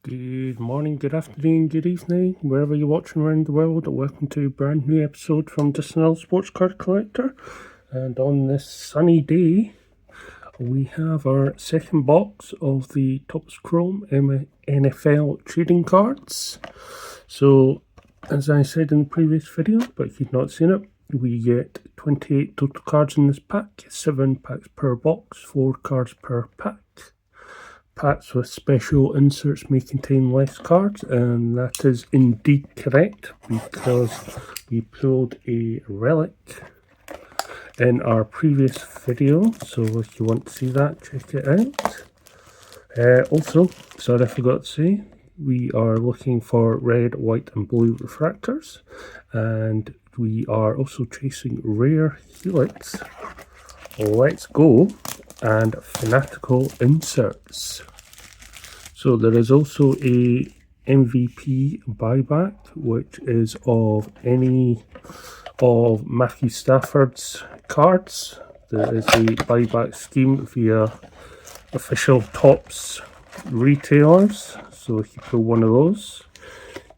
Good morning, good afternoon, good evening, wherever you're watching around the world. Welcome to a brand new episode from Just Another Sports Card Collector. And on this sunny day, we have our second box of the Topps Chrome NFL trading cards. So, as I said in the previous video, but if you've not seen it, we get 28 total cards in this pack, 7 packs per box, 4 cards per pack. Packs with special inserts may contain less cards, and that is indeed correct because we pulled a relic in our previous video, so if you want to see that, check it out. Also, sorry I forgot to say, we are looking for red, white and blue refractors, and we are also chasing rare helix, let's go, and fanatical inserts. So there is also a MVP buyback, which is of any of Matthew Stafford's cards. There is a buyback scheme via official Topps retailers. So if you pull one of those,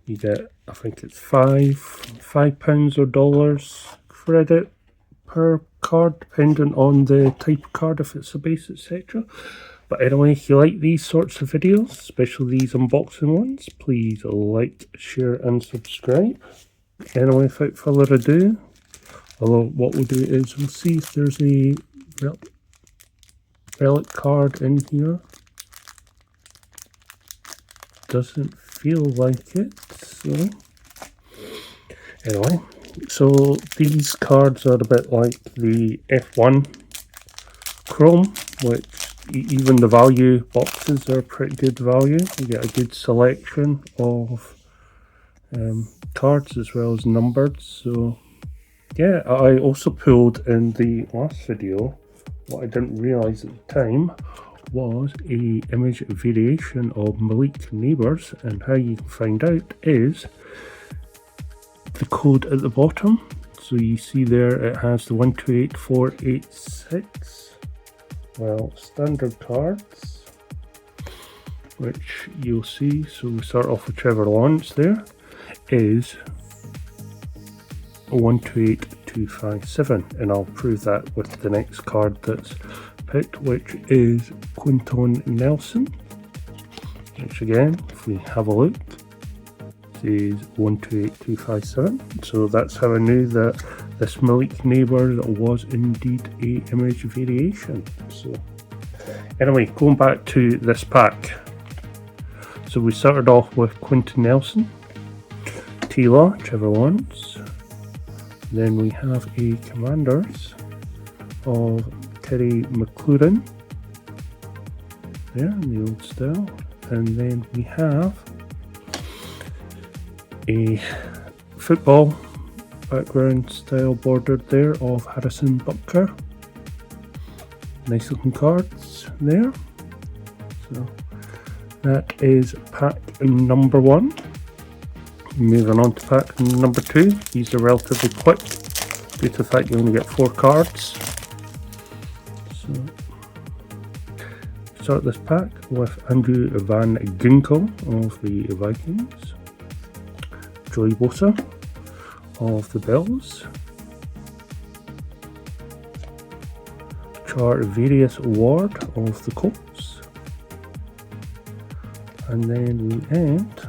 you get, I think it's £5 or dollars credit per card, depending on the type of card, if it's a base, etc. But anyway, if you like these sorts of videos, especially these unboxing ones, please like, share and subscribe. Anyway, without further ado, what we'll do is we'll see if there's a relic card in here. Doesn't feel like it, so anyway. So these cards are a bit like the F1 Chrome, which even the value boxes are pretty good value. You get a good selection of cards as well as numbered. So yeah, I also pulled in the last video, what I didn't realise at the time was a image variation of Malik Neighbours, and how you can find out is the code at the bottom. So you see there it has the 128486. Well, standard cards, which you'll see, so we start off with Trevor Lawrence there, is 128257, and I'll prove that with the next card that's picked, which is Quinton Nelson, which again, if we have a look, is 128257. So that's how I knew that this Malik Neighbours was indeed a image variation. So anyway, going back to this pack. So we started off with Quinton Nelson, T-Law, Trevor Lawrence. Then we have a Commanders of Terry McLaurin there in the old style. And then we have a football background style bordered there of Harrison Butker. Nice looking cards there. So that is pack number 1. Moving on to pack number 2. These are relatively quick due to the fact you only get 4 cards. So start this pack with Andrew Van Ginkel of the Vikings, Joey Bosa of the Bills, Charvarius Ward of the Colts, and then we end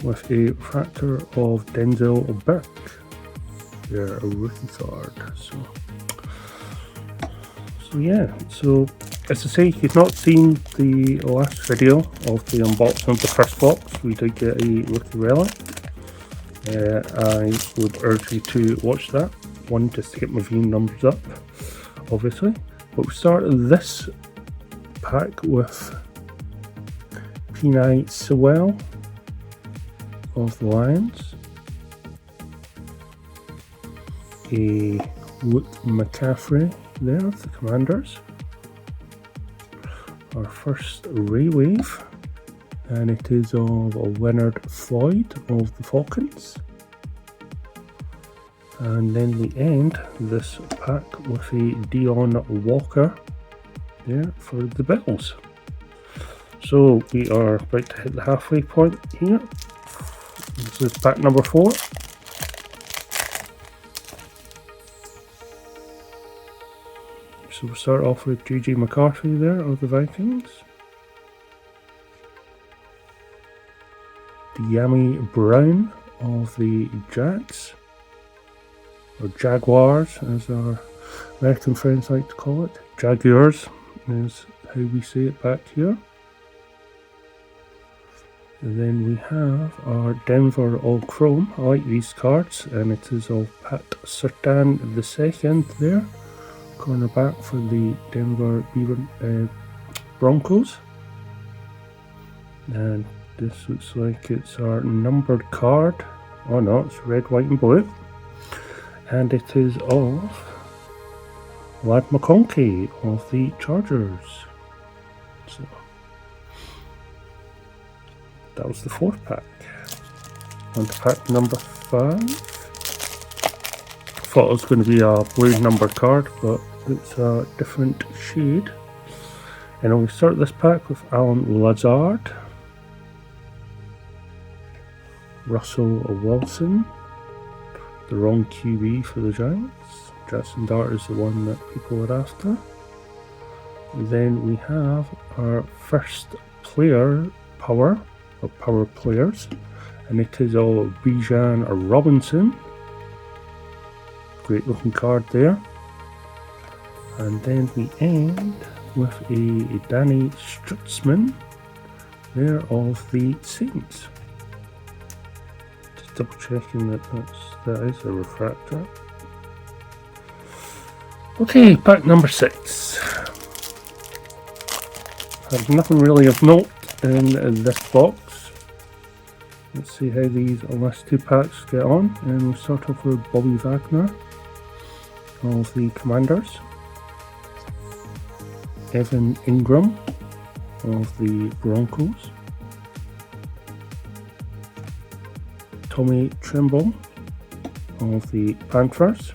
with a refractor of Denzel Burke. They're a rookie card. So yeah, so as I say, if you've not seen the last video of the unboxing of the first box, we did get a rookie relic. I would urge you to watch that one just to get my viewing numbers up, obviously. But we start this pack with Penei Sewell of the Lions, a Luke McCaffrey there of the Commanders, our first Ray Wave, and it is of Leonard Floyd of the Falcons. And then we end this pack with a Dion Walker there for the Bills. So we are about to hit the halfway point here. This is pack number 4. So we'll start off with JJ McCarthy there of the Vikings. Yami Brown of the Jags, or Jaguars as our American friends like to call it. Jaguars is how we say it back here. And then we have our Denver All Chrome. I like these cards, and it is of Pat Surtain II there, cornerback for the Denver Broncos. And this looks like it's our numbered card. Oh no, it's red, white and blue. And it is of Lad McConkey of the Chargers. So that was the 4th pack. On to pack number 5. Thought it was going to be a blue number card, but it's a different shade. And we start this pack with Alan Lazard, Russell Wilson, the wrong QB for the Giants. Jackson Dart is the one that people are after. Then we have our first player power, or power players, and it is all Bijan Robinson. Great looking card there. And then we end with a Danny Stutzman there of the Saints. Just double checking that that is a refractor. Okay, pack number 6. Have nothing really of note in this box. Let's see how these last 2 packs get on. And we'll start off with Bobby Wagner of the Commanders, Evan Ingram of the Broncos, Tommy Tremble of the Panthers,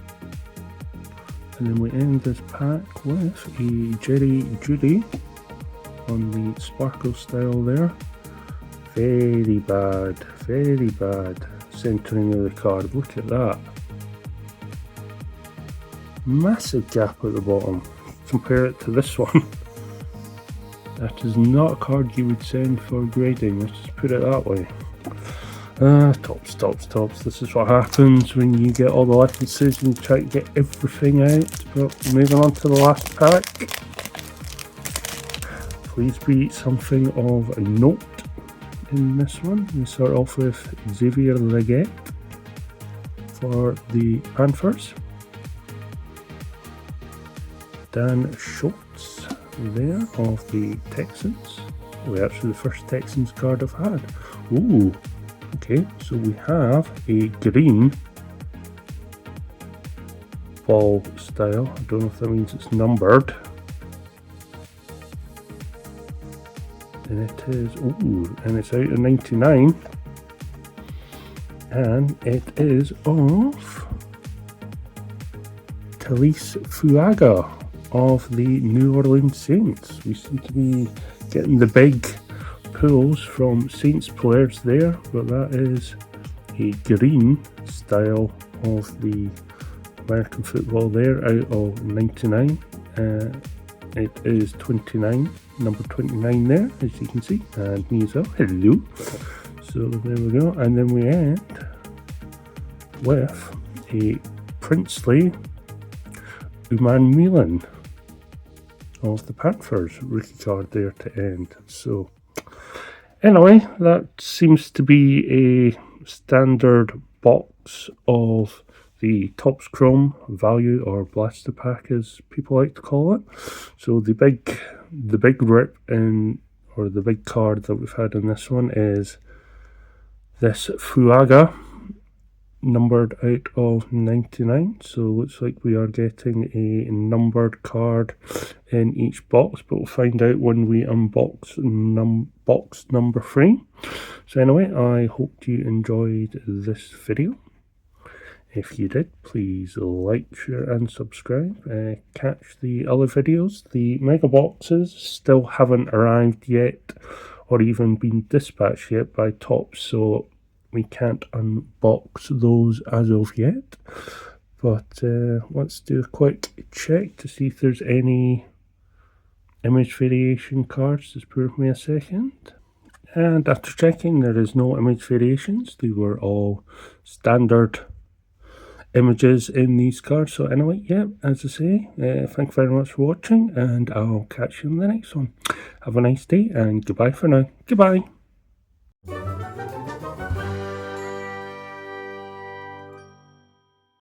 and then we end this pack with a Jerry Jeudy on the sparkle style there. Very bad centering of the card. Look at that. Massive gap at the bottom. Compare it to this one. That is not a card you would send for grading, let's just put it that way. Tops. This is what happens when you get all the licenses and try to get everything out. But moving on to the last pack. Please be something of a note in this one. We start off with Xavier Legette for the Panthers. Dan Schultz there of the Texans. Oh, actually the first Texans card I've had. Ooh, okay, so we have a green ball style. I don't know if that means it's numbered. And it is, ooh, and it's out of 99. And it is of Talise Fuaga of the New Orleans Saints. We seem to be getting the big pulls from Saints players there, but that is a green style of the American football there out of 99. It is 29, number 29 there, as you can see, and me as well. Hello. So there we go, and then we end with a Princely Uman Milan of the Panthers rookie card there to end. So anyway, that seems to be a standard box of the Topps Chrome value, or blaster pack as people like to call it. So the big rip in, or the big card that we've had in this one is this Fuaga, numbered out of 99. So looks like we are getting a numbered card in each box, but we'll find out when we unbox box number 3. So anyway, I hope you enjoyed this video. If you did, please like, share and subscribe. Catch the other videos. The mega boxes still haven't arrived yet or even been dispatched yet by Topps, so we can't unbox those as of yet. But let's do a quick check to see if there's any image variation cards. Just bear with me a second. And after checking, there is no image variations. They were all standard images in these cards. So anyway, yeah, as I say, thank you very much for watching, and I'll catch you in the next one. Have a nice day, and goodbye for now. Goodbye.